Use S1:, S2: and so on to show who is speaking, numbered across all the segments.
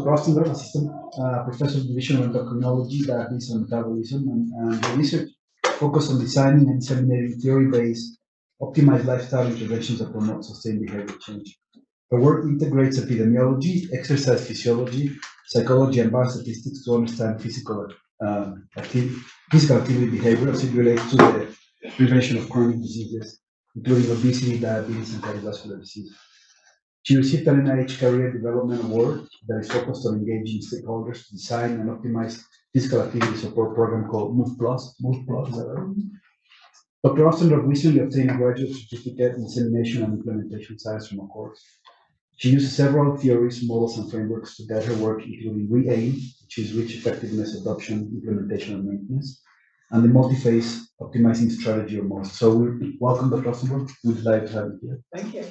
S1: Dr. Rostenberg, Assistant Professor of Division of Endocrinology, Diabetes and Metabolism, and the research focused on designing and disseminating theory-based, optimized lifestyle interventions that promote sustained behavior change. Her work integrates epidemiology, exercise physiology, psychology, and biostatistics to understand physical activity behavior as it relates to the prevention of chronic diseases, including obesity, diabetes, and cardiovascular disease. She received an NIH Career Development Award that is focused on engaging stakeholders to design and optimize physical activity support program called Move Plus. Move Plus, is that right? Dr. Ostenberg recently obtained a graduate certificate in dissemination and implementation science from a course. She uses several theories, models, and frameworks to guide her work, including RE-AIM, which is Reach Effectiveness, Adoption, Implementation, and Maintenance, and the multi-phase optimizing strategy or MOST. So we welcome Dr. Ostenberg. We're delighted to have you here.
S2: Thank you.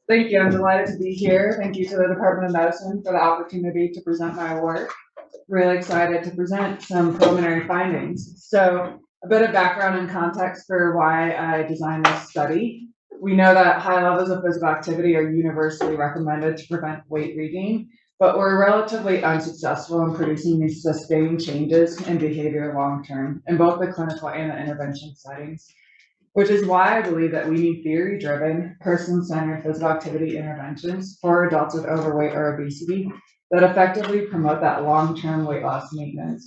S2: Thank you. I'm delighted to be here. Thank you to the Department of Medicine for the opportunity to present my work. Really excited to present some preliminary findings. So a bit of background and context for why I designed this study. We know that high levels of physical activity are universally recommended to prevent weight regain, but we're relatively unsuccessful in producing these sustained changes in behavior long-term in both the clinical and the intervention settings, which is why I believe that we need theory-driven, person-centered physical activity interventions for adults with overweight or obesity that effectively promote that long-term weight loss maintenance.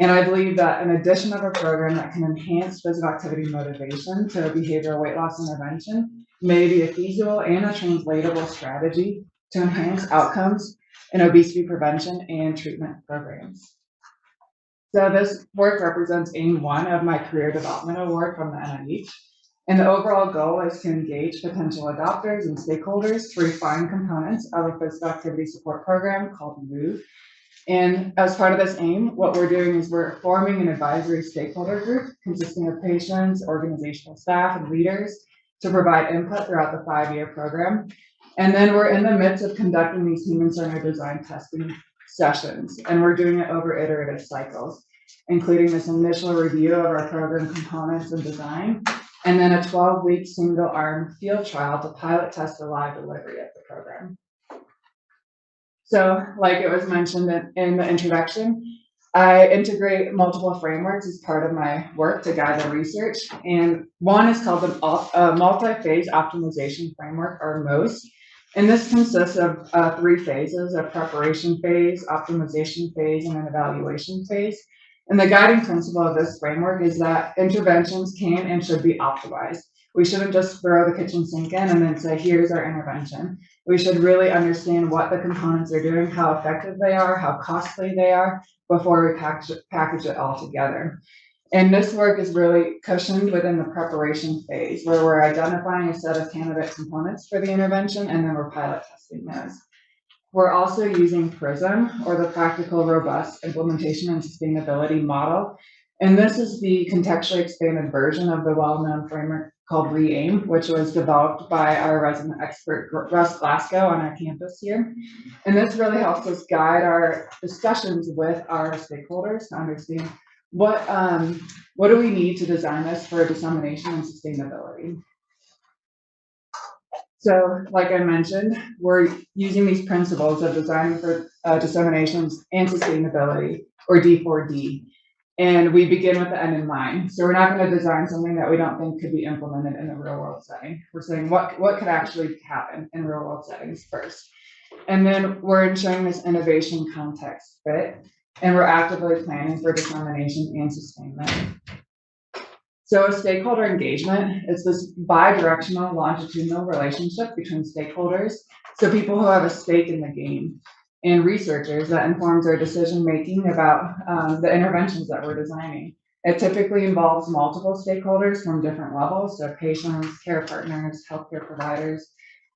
S2: And I believe that an addition of a program that can enhance physical activity motivation to a behavioral weight loss intervention may be a feasible and a translatable strategy to enhance outcomes in obesity prevention and treatment programs. So this work represents aim 1 of my Career Development Award from the NIH. And the overall goal is to engage potential adopters and stakeholders to refine components of a physical activity support program called MOVE. And as part of this aim, what we're doing is we're forming an advisory stakeholder group consisting of patients, organizational staff, and leaders to provide input throughout the 5-year program. And then we're in the midst of conducting these human-centered design testing sessions, and we're doing it over iterative cycles, including this initial review of our program components and design, and then a 12-week single-arm field trial to pilot test the live delivery of the program. So, like it was mentioned in the introduction, I integrate multiple frameworks as part of my work to guide the research, and one is called the multi-phase optimization framework, or MOST. And this consists of 3 phases: a preparation phase, optimization phase, and an evaluation phase. And the guiding principle of this framework is that interventions can and should be optimized. We shouldn't just throw the kitchen sink in and then say, here's our intervention. We should really understand what the components are doing, how effective they are, how costly they are, before we package it all together. And this work is really cushioned within the preparation phase, where we're identifying a set of candidate components for the intervention, and then we're pilot testing those. We're also using PRISM, or the Practical Robust Implementation and Sustainability Model. And this is the contextually expanded version of the well-known framework called RE-AIM, which was developed by our resident expert, Russ Glasgow, on our campus here. And this really helps us guide our discussions with our stakeholders to understand what do we need to design this for dissemination and sustainability. So, like I mentioned, we're using these principles of designing for dissemination and sustainability, or D4D. And we begin with the end in mind. So we're not going to design something that we don't think could be implemented in a real world setting. We're saying what could actually happen in real world settings first. And then we're ensuring this innovation context fit, and we're actively planning for dissemination and sustainment. So stakeholder engagement is this bi-directional longitudinal relationship between stakeholders, so people who have a stake in the game, and researchers that informs our decision-making about the interventions that we're designing. It typically involves multiple stakeholders from different levels, so patients, care partners, healthcare providers,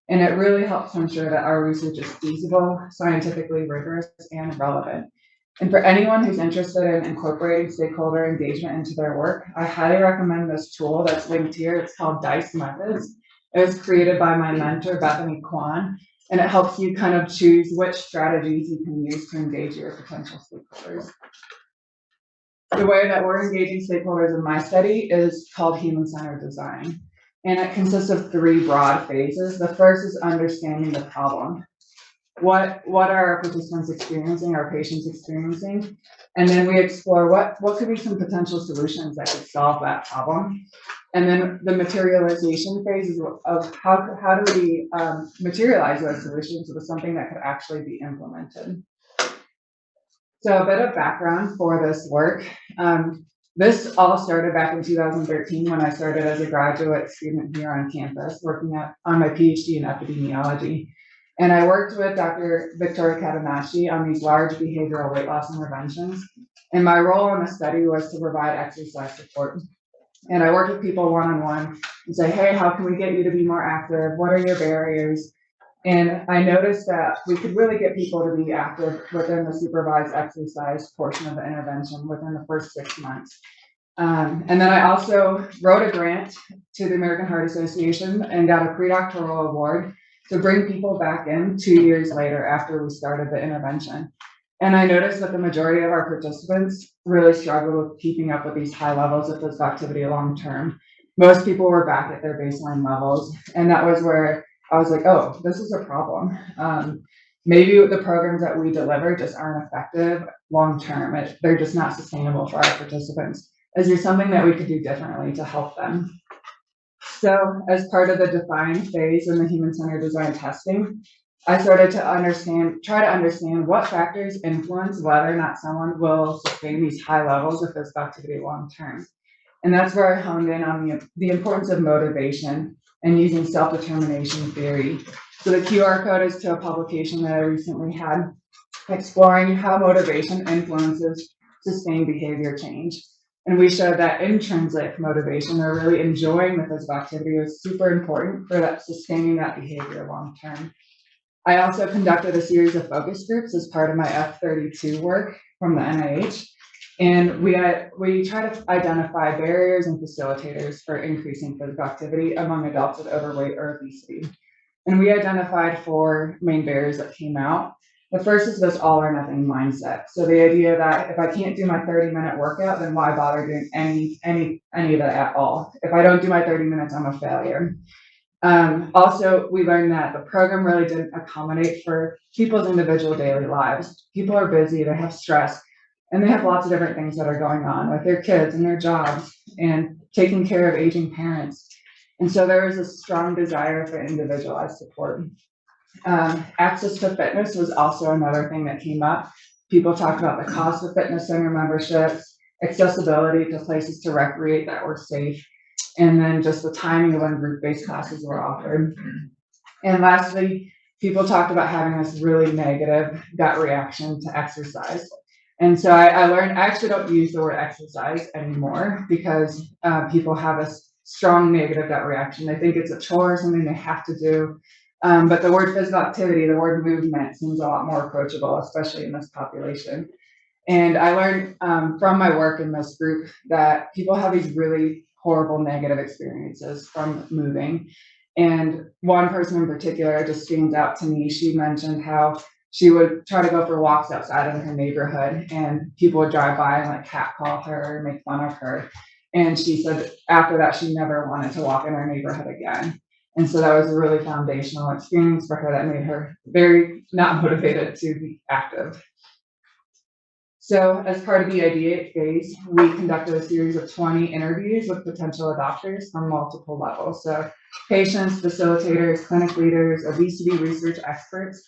S2: and it really helps to ensure that our research is feasible, scientifically rigorous, and relevant. And for anyone who's interested in incorporating stakeholder engagement into their work, I highly recommend this tool that's linked here. It's called DICE Methods. It was created by my mentor, Bethany Kwan, and it helps you kind of choose which strategies you can use to engage your potential stakeholders. The way that we're engaging stakeholders in my study is called human-centered design. And it consists of 3 broad phases. The first is understanding the problem. What are our participants experiencing, our patients experiencing? And then we explore what could be some potential solutions that could solve that problem. And then the materialization phase is of how do we materialize those solutions with something that could actually be implemented. So a bit of background for this work. This all started back in 2013 when I started as a graduate student here on campus, working on my PhD in epidemiology. And I worked with Dr. Victoria Katanashi on these large behavioral weight loss interventions. And my role in the study was to provide exercise support. And I worked with people one-on-one and say, hey, how can we get you to be more active? What are your barriers? And I noticed that we could really get people to be active within the supervised exercise portion of the intervention within the first 6 months. And then I also wrote a grant to the American Heart Association and got a pre-doctoral award to bring people back in 2 years later after we started the intervention. And I noticed that the majority of our participants really struggled with keeping up with these high levels of physical activity long term. Most people were back at their baseline levels, and that was where I was like, oh, this is a problem. Maybe the programs that we deliver just aren't effective long term. They're just not sustainable for our participants. Is there something that we could do differently to help them? So as part of the define phase in the human-centered design testing, I started to try to understand what factors influence whether or not someone will sustain these high levels of physical activity long term. And that's where I honed in on the importance of motivation and using self-determination theory. So the QR code is to a publication that I recently had exploring how motivation influences sustained behavior change. And we showed that intrinsic motivation, or really enjoying the physical activity, was super important for that sustaining that behavior long term. I also conducted a series of focus groups as part of my F32 work from the NIH. And we try to identify barriers and facilitators for increasing physical activity among adults with overweight or obesity. And we identified 4 main barriers that came out. The first is this all or nothing mindset. So the idea that if I can't do my 30-minute workout, then why bother doing any of that at all? If I don't do my 30 minutes, I'm a failure. Also, we learned that the program really didn't accommodate for people's individual daily lives. People are busy, they have stress, and they have lots of different things that are going on with their kids and their jobs and taking care of aging parents. And so there was a strong desire for individualized support. Access to fitness was also another thing that came up. People talked about the cost of fitness center memberships, accessibility to places to recreate that were safe, and then just the timing of when group-based classes were offered. And lastly, people talked about having this really negative gut reaction to exercise. And so I learned, I actually don't use the word exercise anymore because people have a strong negative gut reaction. They think it's a chore, something they have to do. But the word physical activity, the word movement seems a lot more approachable, especially in this population. And I learned from my work in this group that people have these really horrible negative experiences from moving. And one person in particular just stands out to me. She mentioned how she would try to go for walks outside of her neighborhood and people would drive by and like catcall her, make fun of her. And she said after that, she never wanted to walk in her neighborhood again. And so that was a really foundational experience for her that made her very not motivated to be active. So as part of the ideate phase, we conducted a series of 20 interviews with potential adopters from multiple levels. So patients, facilitators, clinic leaders, obesity research experts.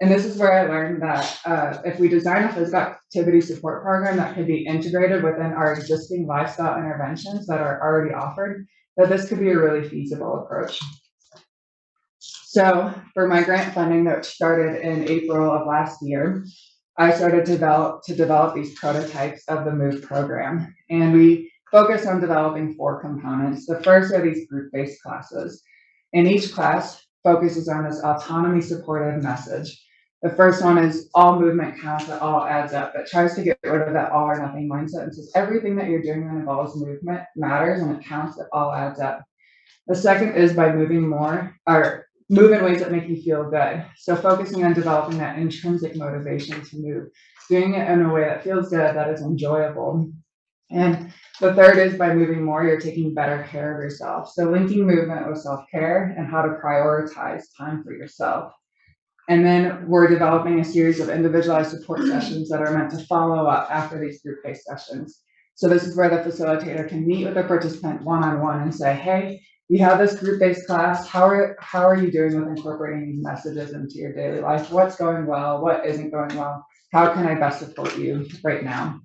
S2: And this is where I learned that if we design a physical activity support program that could be integrated within our existing lifestyle interventions that are already offered, that this could be a really feasible approach. So for my grant funding that started in April of last year, I started to develop these prototypes of the MOVE program. And we focused on developing 4 components. The first are these group-based classes. And each class focuses on this autonomy supportive message. The first one is all movement counts, it all adds up. It tries to get rid of that all or nothing mindset and says everything that you're doing that involves movement matters and it counts, it all adds up. The second is by moving more, or move in ways that make you feel good. So focusing on developing that intrinsic motivation to move, doing it in a way that feels good, that is enjoyable. And the third is by moving more, you're taking better care of yourself. So linking movement with self-care and how to prioritize time for yourself. And then we're developing a series of individualized support sessions that are meant to follow up after these group-based sessions. So this is where the facilitator can meet with the participant one-on-one and say, hey, we have this group-based class. How are you doing with incorporating these messages into your daily life? What's going well? What isn't going well? How can I best support you right now?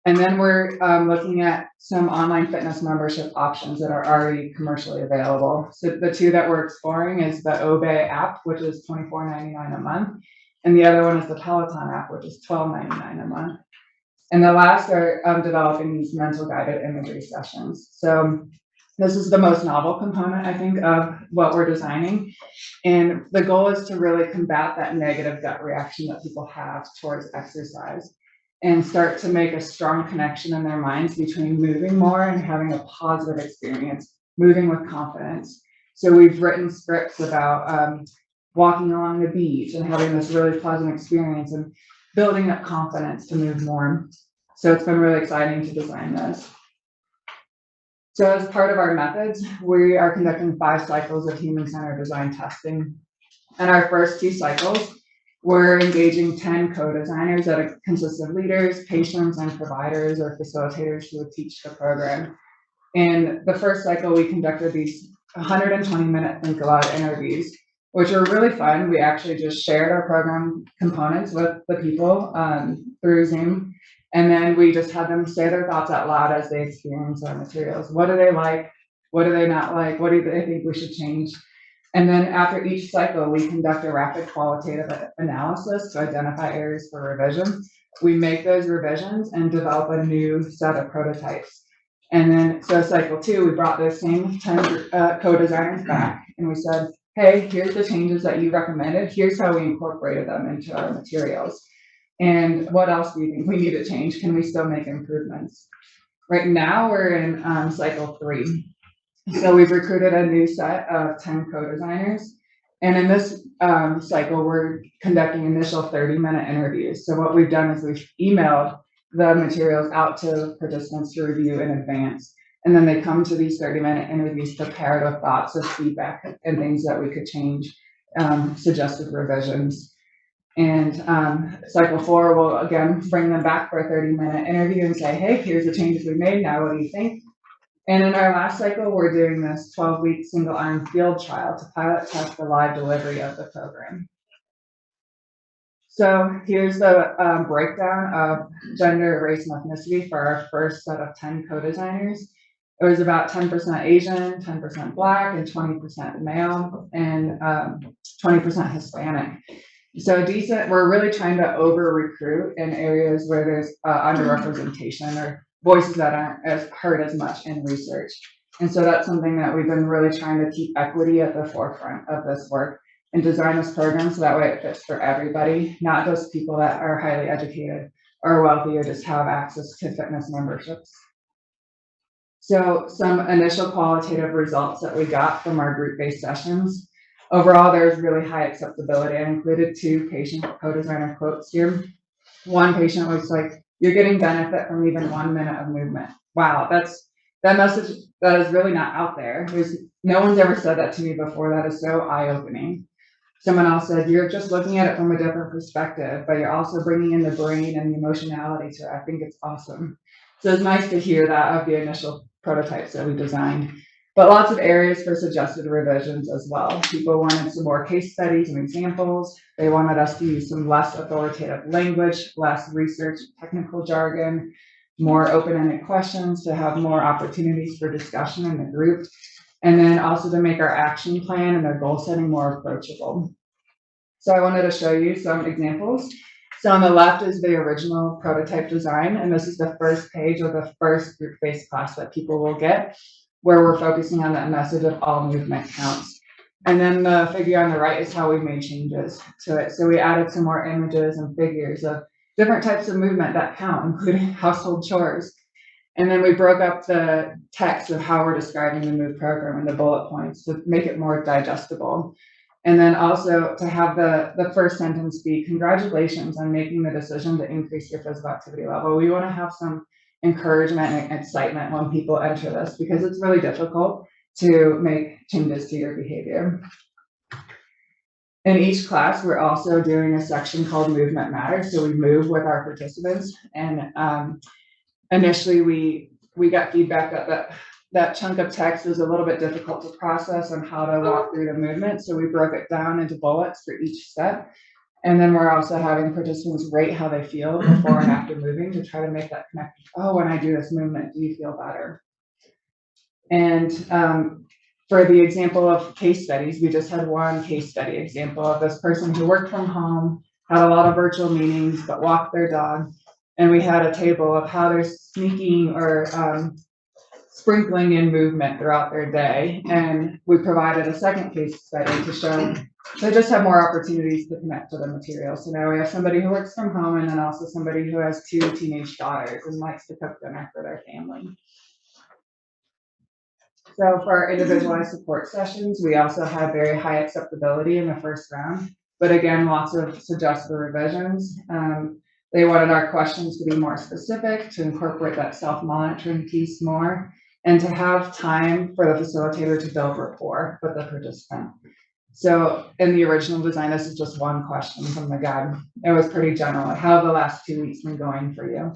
S2: And then we're looking at some online fitness membership options that are already commercially available. So the two that we're exploring is the Obey app, which is $24.99 a month. And the other one is the Peloton app, which is $12.99 a month. And the last are developing these mental guided imagery sessions. So this is the most novel component, I think, of what we're designing. And the goal is to really combat that negative gut reaction that people have towards exercise and start to make a strong connection in their minds between moving more and having a positive experience, moving with confidence. So we've written scripts about walking along the beach and having this really pleasant experience and building up confidence to move more. So it's been really exciting to design this. So as part of our methods, we are conducting 5 cycles of human-centered design testing. And our first 2 cycles, we're engaging 10 co-designers that consist of leaders, patients, and providers or facilitators who would teach the program. In the first cycle, we conducted these 120-minute think aloud interviews, which were really fun. We actually just shared our program components with the people through Zoom. And then we just had them say their thoughts out loud as they experience our materials. What do they like? What do they not like? What do they think we should change? And then after each cycle, we conduct a rapid qualitative analysis to identify areas for revision. We make those revisions and develop a new set of prototypes. And then, so cycle 2, we brought those same 10 co-designers back and we said, hey, here's the changes that you recommended. Here's how we incorporated them into our materials. And what else do you think we need to change? Can we still make improvements? Right now, we're in cycle 3. So we've recruited a new set of 10 co-designers. And in this cycle, we're conducting initial 30-minute interviews. So what we've done is we've emailed the materials out to participants to review in advance. And then they come to these 30-minute interviews prepared with thoughts of feedback and things that we could change, suggested revisions. And cycle 4 will again bring them back for a 30-minute interview and say, hey, here's the changes we made. Now, what do you think? And in our last cycle, we're doing this 12-week single-arm field trial to pilot test the live delivery of the program. So here's the breakdown of gender, race, and ethnicity for our first set of 10 co-designers. It was about 10% Asian, 10% Black, and 20% male, and 20% Hispanic. So decent, we're really trying to over-recruit in areas where there's underrepresentation or voices that aren't as heard as much in research. And so that's something that we've been really trying to keep equity at the forefront of this work and design this program so that way it fits for everybody, not just people that are highly educated or wealthy or just have access to fitness memberships. So some initial qualitative results that we got from our group-based sessions. Overall, there's really high acceptability. I included 2 patient co-designer quotes here. One patient was like, you're getting benefit from even 1 minute of movement. Wow, that message that is really not out there. No one's ever said that to me before. That is so eye-opening. Someone else said, you're just looking at it from a different perspective, but you're also bringing in the brain and the emotionality to it. I think it's awesome. So it's nice to hear that of the initial prototypes that we designed, but lots of areas for suggested revisions as well. People wanted some more case studies and examples. They wanted us to use some less authoritative language, less research, technical jargon, more open-ended questions to have more opportunities for discussion in the group, and then also to make our action plan and our goal setting more approachable. So I wanted to show you some examples. So on the left is the original prototype design, and this is the first page of the first group-based class that people will get, where we're focusing on that message of all movement counts. And then the figure on the right is how we made changes to it. So we added some more images and figures of different types of movement that count, including household chores. And then we broke up the text of how we're describing the MOVE program and the bullet points to make it more digestible. And then also to have the first sentence be, congratulations on making the decision to increase your physical activity level. We want to have some encouragement and excitement when people enter this, because it's really difficult to make changes to your behavior. In each class, we're also doing a section called Movement Matters. So we move with our participants, and initially we got feedback that chunk of text was a little bit difficult to process on how to walk through the movement. So we broke it down into bullets for each step. And then we're also having participants rate how they feel before and after moving to try to make that connection. Oh, when I do this movement, do you feel better? And for the example of case studies, we just had one case study example of this person who worked from home, had a lot of virtual meetings, but walked their dog. And we had a table of how they're sneaking or sprinkling in movement throughout their day. And we provided a second case study to show they just have more opportunities to connect to the material. So now we have somebody who works from home, and then also somebody who has 2 teenage daughters and likes to cook dinner for their family. So for our individualized support sessions, we also had very high acceptability in the first round, but again, lots of suggested revisions. They wanted our questions to be more specific, to incorporate that self-monitoring piece more, and to have time for the facilitator to build rapport with the participant. So in the original design, this is just one question from the guide. It was pretty general. How have the last 2 weeks been going for you?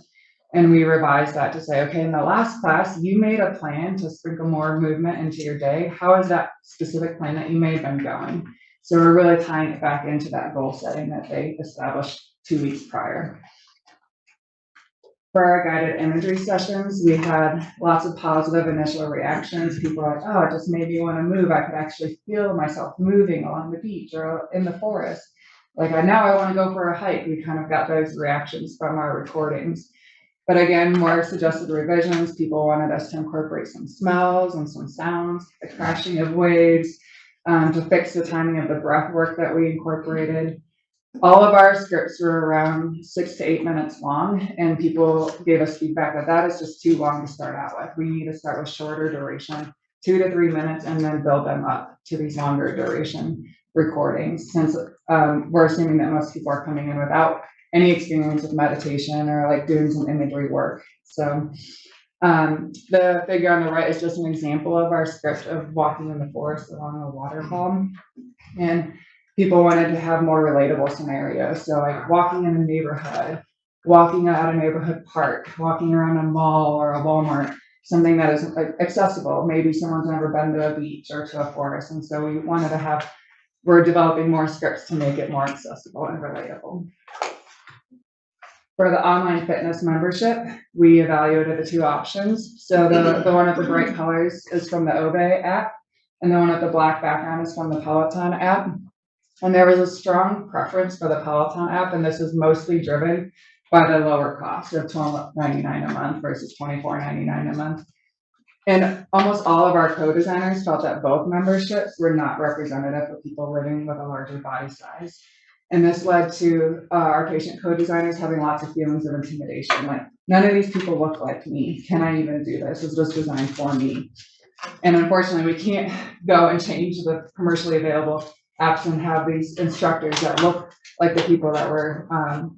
S2: And we revised that to say, okay, in the last class, you made a plan to sprinkle more movement into your day. How has that specific plan that you made been going? So we're really tying it back into that goal setting that they established 2 weeks prior. For our guided imagery sessions, we had lots of positive initial reactions. People were like, oh, it just made me want to move. I could actually feel myself moving along the beach or in the forest. Like, now I want to go for a hike. We kind of got those reactions from our recordings. But again, more suggested revisions. People wanted us to incorporate some smells and some sounds, the crashing of waves, to fix the timing of the breath work that we incorporated. All of our scripts were around 6 to 8 minutes long, and people gave us feedback that that is just too long to start out with. We need to start with shorter duration, 2 to 3 minutes, and then build them up to these longer duration recordings, since we're assuming that most people are coming in without any experience with meditation or like doing some imagery work. So the figure on the right is just an example of our script of walking in the forest along a waterfall. And people wanted to have more relatable scenarios. So like walking in a neighborhood, walking at a neighborhood park, walking around a mall or a Walmart, something that is accessible. Maybe someone's never been to a beach or to a forest. And so we wanted to we're developing more scripts to make it more accessible and relatable. For the online fitness membership, we evaluated the 2 options. So the one with the bright colors is from the Obesity app, and the one with the black background is from the Peloton app. And there was a strong preference for the Peloton app, and this is mostly driven by the lower cost of $12.99 a month versus $24.99 a month. And almost all of our co-designers felt that both memberships were not representative of people living with a larger body size. And this led to our patient co-designers having lots of feelings of intimidation, like, none of these people look like me. Can I even do this? It's just designed for me. And unfortunately, we can't go and change the commercially available apps and have these instructors that look like the people that we're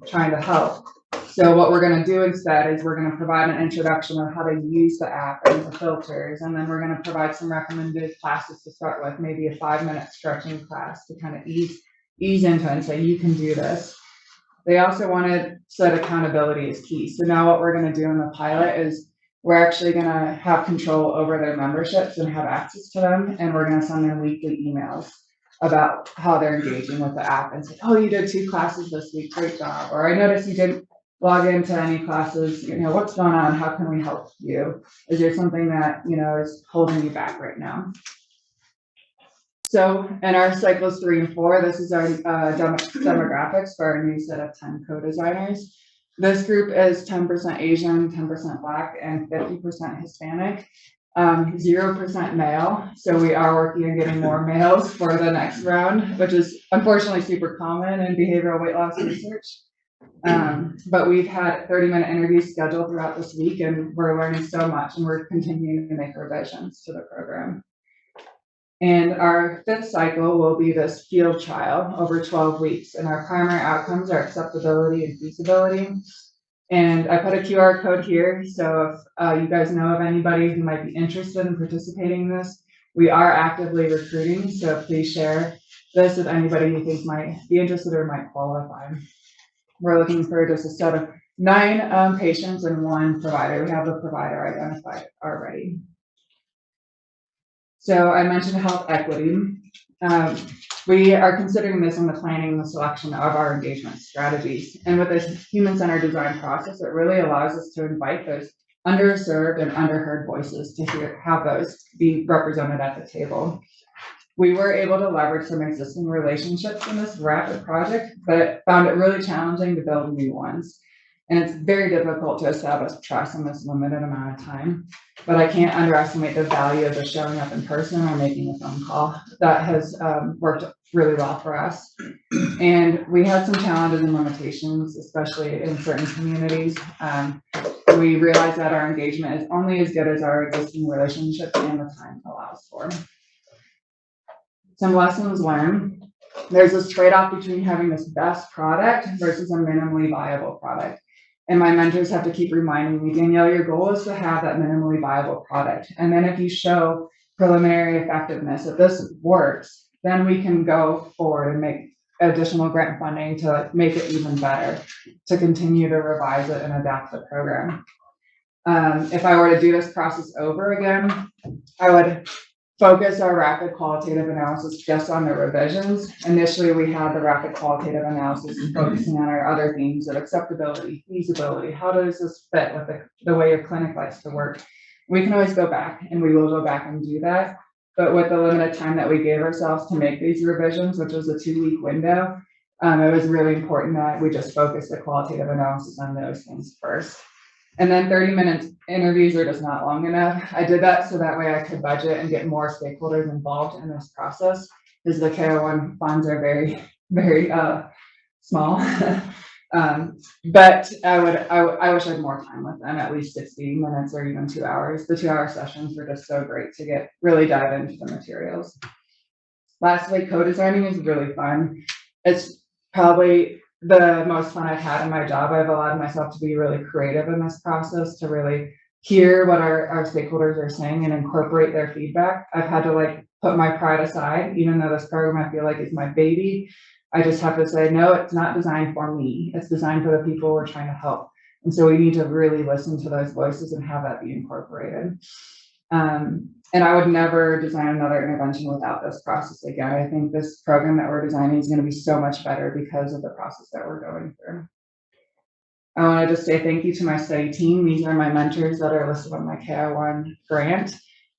S2: trying to help. So what we're going to do instead is we're going to provide an introduction of how to use the app and the filters, and then we're going to provide some recommended classes to start with, maybe a 5-minute stretching class to kind of ease into it and say, you can do this. They also wanted said accountability is key. So now what we're going to do in the pilot is we're actually going to have control over their memberships and have access to them, and we're going to send them weekly emails about how they're engaging with the app and say, oh, you did 2 classes this week, great job. Or I noticed you didn't log into any classes, what's going on? How can we help you? Is there something that, is holding you back right now? So in our cycles 3 and 4, this is our demographics for our new set of 10 co-designers. This group is 10% Asian, 10% Black, and 50% Hispanic, 0% male. So we are working on getting more males for the next round, which is unfortunately super common in behavioral weight loss research. But we've had 30-minute interviews scheduled throughout this week, and we're learning so much, and we're continuing to make revisions to the program. And our 5th cycle will be this field trial over 12 weeks. And our primary outcomes are acceptability and feasibility. And I put a QR code here, so if you guys know of anybody who might be interested in participating in this, we are actively recruiting, so please share this with anybody you think might be interested or might qualify. We're looking for just a set of 9 patients and 1 provider. We have a provider identified already. So I mentioned health equity. We are considering this in the planning and the selection of our engagement strategies. And with this human-centered design process, it really allows us to invite those underserved and underheard voices to have those be represented at the table. We were able to leverage some existing relationships in this rapid project, but found it really challenging to build new ones. And it's very difficult to establish trust in this limited amount of time. But I can't underestimate the value of just showing up in person or making a phone call. That has worked really well for us. And we had some challenges and limitations, especially in certain communities. We realized that our engagement is only as good as our existing relationships and the time allows for. Some lessons learned. There's this trade-off between having this best product versus a minimally viable product. And my mentors have to keep reminding me, Danielle, your goal is to have that minimally viable product. And then if you show preliminary effectiveness, if this works, then we can go forward and make additional grant funding to make it even better, to continue to revise it and adapt the program. If I were to do this process over again, I would focus our rapid qualitative analysis just on the revisions. Initially, we had the rapid qualitative analysis focusing on our other themes of acceptability, feasibility. How does this fit with the way your clinic likes to work? We can always go back, and we will go back and do that. But with the limited time that we gave ourselves to make these revisions, which was a 2-week window, it was really important that we just focus the qualitative analysis on those things first. And then 30-minute interviews are just not long enough. I did that so that way I could budget and get more stakeholders involved in this process, because the KO1 funds are very, very small. But I wish I had more time with them, at least 60 minutes or even 2 hours. The 2-hour sessions were just so great to really dive into the materials. Lastly, co-designing is really fun. It's probably the most fun I've had in my job. I've allowed myself to be really creative in this process, to really hear what our stakeholders are saying and incorporate their feedback. I've had to put my pride aside, even though this program I feel like is my baby. I just have to say, no, it's not designed for me. It's designed for the people we're trying to help. And so we need to really listen to those voices and have that be incorporated. And I would never design another intervention without this process again. I think this program that we're designing is going to be so much better because of the process that we're going through. I want to just say thank you to my study team. These are my mentors that are listed on my KO1 grant.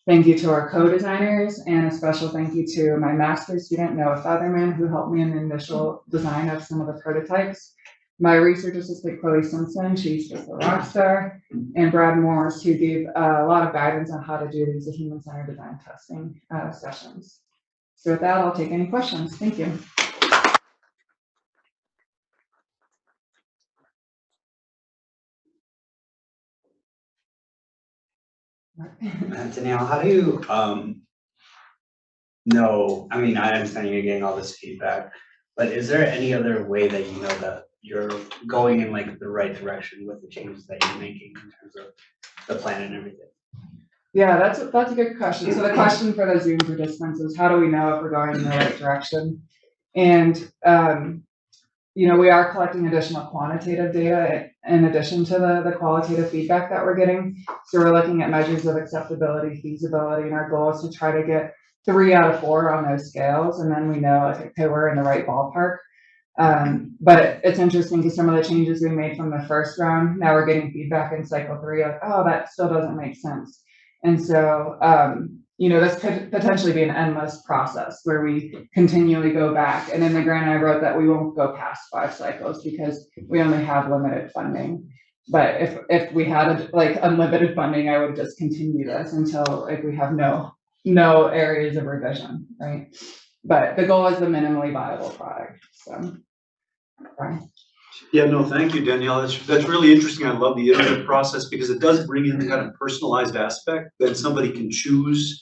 S2: Thank you to our co-designers, and a special thank you to my master's student, Noah Featherman, who helped me in the initial design of some of the prototypes. My research assistant, Chloe Simpson, she's just a rock star, and Brad Morris, who gave a lot of guidance on how to do these human-centered design testing sessions. So with that, I'll take any questions. Thank you.
S3: Danielle, how do you know, I mean, I understand you're getting all this feedback, but is there any other way that you know that you're going in the right direction with the changes that you're making in terms of the plan and everything?
S2: Yeah, that's a good question. So the question for the Zoom participants is, how do we know if we're going in the right direction? And we are collecting additional quantitative data in addition to the qualitative feedback that we're getting. So we're looking at measures of acceptability, feasibility, and our goal is to try to get 3 out of 4 on those scales. And then we know, okay, we're in the right ballpark. But it's interesting because some of the changes we made from the first round, now we're getting feedback in cycle 3, oh, that still doesn't make sense. And so, this could potentially be an endless process where we continually go back. And in the grant, I wrote that we won't go past 5 cycles because we only have limited funding. But if we had unlimited funding, I would just continue this until we have no areas of revision, right? But the goal is the minimally viable product. So, right.
S4: Yeah, no, thank you, Danielle. That's really interesting. I love the iterative process because it does bring in the kind of personalized aspect that somebody can choose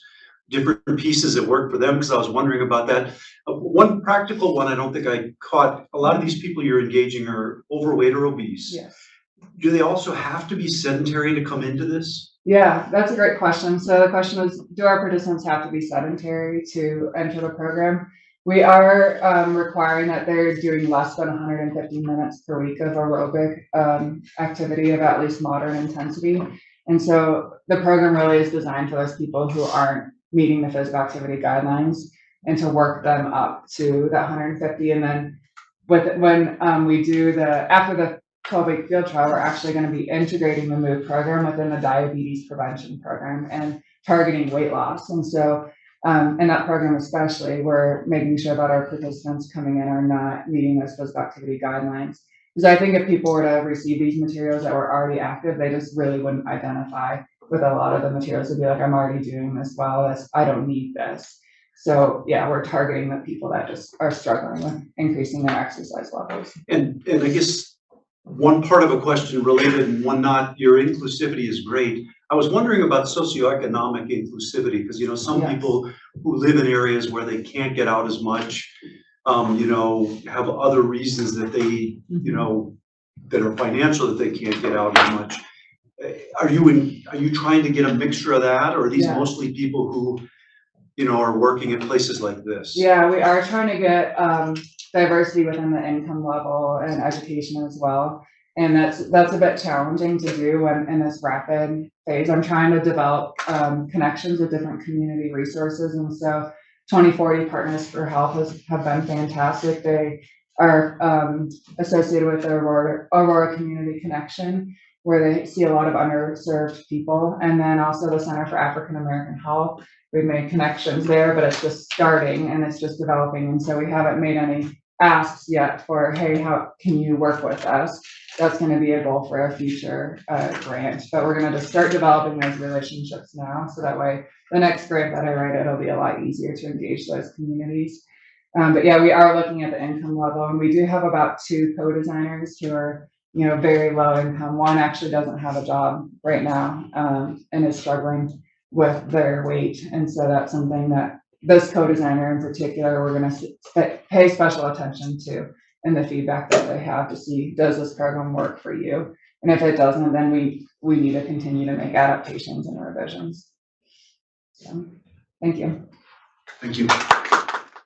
S4: different pieces that work for them, because I was wondering about that. One practical one I don't think I caught, a lot of these people you're engaging are overweight or obese.
S2: Yes.
S4: do they also have to be sedentary to come into this?
S2: Yeah, that's a great question. So the question is, do our participants have to be sedentary to enter the program? We are requiring that they're doing less than 150 minutes per week of aerobic activity of at least moderate intensity. And so the program really is designed for those people who aren't meeting the physical activity guidelines and to work them up to that 150. And then when we do after the 12-week field trial, we're actually going to be integrating the MOVE program within the diabetes prevention program and targeting weight loss. And so in that program especially, we're making sure that our participants coming in are not meeting those physical activity guidelines. Because I think if people were to receive these materials that were already active, they just really wouldn't identify with a lot of the materials. They'd be like, I'm already doing this well, I don't need this. So yeah, we're targeting the people that just are struggling with increasing their exercise levels.
S4: And I guess one part of a question related and one not, your inclusivity is great. I was wondering about socioeconomic inclusivity, because, you know, some
S2: Yes.
S4: people who live in areas where they can't get out as much, you know, have other reasons that they, you know, that are financial, that they can't get out as much. Are you trying to get a mixture of that, or are these
S2: Yeah.
S4: mostly people who, you know, are working at places like this?
S2: Yeah, we are trying to get diversity within the income level and education as well. And that's a bit challenging to do in this rapid phase. I'm trying to develop connections with different community resources. And so 2040 Partners for Health have been fantastic. They are associated with the Aurora Community Connection, where they see a lot of underserved people. And then also the Center for African American Health. We've made connections there, but it's just starting and it's just developing. And so we haven't made any asks yet for, hey, how can you work with us? That's going to be a goal for a future grant, but we're going to just start developing those relationships now. So that way the next grant that I write, it'll be a lot easier to engage those communities. But yeah, we are looking at the income level, and we do have about 2 co-designers who are, you know, very low income. One actually doesn't have a job right now and is struggling with their weight. And so that's something that this co-designer in particular, we're going to pay special attention to in the feedback that they have to see, does this program work for you? And if it doesn't, then we need to continue to make adaptations and revisions. So, thank you.
S4: Thank you.